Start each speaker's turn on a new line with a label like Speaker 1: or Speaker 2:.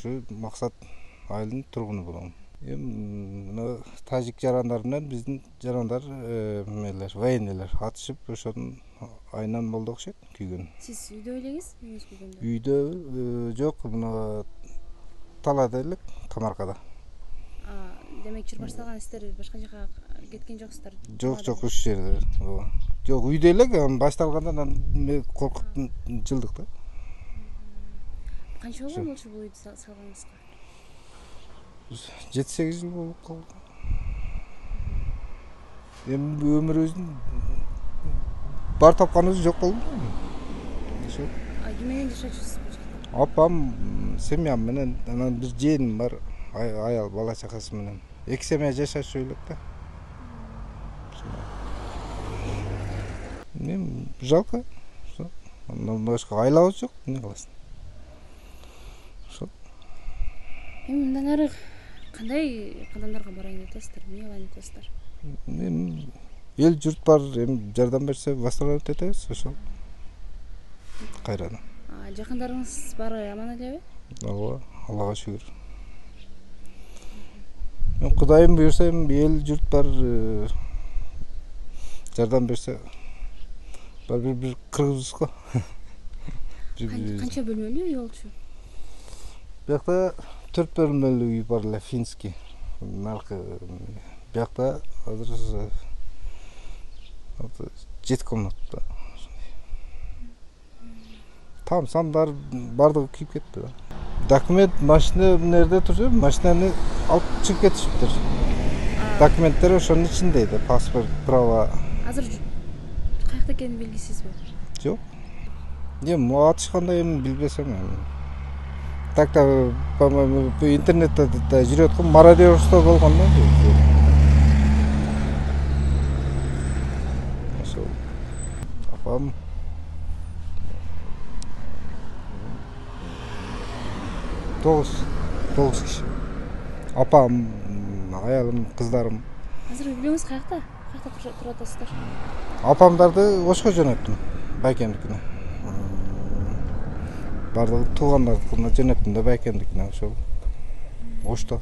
Speaker 1: ушу Максат айылынын тургуну болом. Эми тажик жарандар менен биздин жарандар эмелер, военныйлар атышып, ошонун айынан болду окшойт күйгөн.
Speaker 2: Сиз үйдө элеңиз, үйүңүз күйгөндө?
Speaker 1: Үйдө жок, мына талаада элек, Камаркада.
Speaker 2: Демек жүрүп башталган сиздер башка жака кеткен жоксуздар?
Speaker 1: Жок, ушул жерде. Жок, үйдө элек, башталганда коркуп жылдык да.
Speaker 2: Канча болгон болчу бул үйдү салганыңызга?
Speaker 1: 7-8 жыл болуп калды. Эми өмүрүбүздүн бар тапканыбыз жок болду. Ошо.
Speaker 2: Ким менен жашачусуз бул жакта?
Speaker 1: Апам, семьям менен, анан бир жээним бар, аял бала чакасы менен. 2 семья жашашып элек да. Эми жалко. Андан башка айлабыз жок, эмне кыласың? Ошо.
Speaker 2: Эми мындан ары кандай кадамдарга барайын деп атасыздар? Эмне кылайын деп атасыздар?
Speaker 1: Эми эл журт бар, эми жардам берсе восстановить этебиз, ошол. Кайрадан.
Speaker 2: Жакындарыңыз баары аман элеби?
Speaker 1: Ооба, Аллага шүгүр. Кудайым буюрса, эл журт бар, жардам берсе, бир кыргызбыз го.
Speaker 2: Канча бөлмөлүү үй болчу?
Speaker 1: Биякта 4 бөлмөлүү үй бар эле, финский. Наркы биякта азыр 7 комната. Там сандар бардыгы күйүп кетти да. Документ машина нерде турчу, машинаны алып чыгып кетишиптир. Документтер ошонун ичинде эди, паспорт, права.
Speaker 2: Азыр каякта экени белгисизби?
Speaker 1: Жок. Эми атышканда эми билбесем эми. Так да, по-моему, интернетте да жүрүп аткан мародерство болгон да. Ошо. Апам Тогуз киши. Апам, аялым, кыздарым.
Speaker 2: Азыр үй-бүлөңүз каякта? Каякта туруп атасыздар?
Speaker 1: Апамдарды Ошко жөнөттүм, Байкендикине. Бардыгы туугандардыкына жөнөттүм да, Байкендикине ошол. Ошто.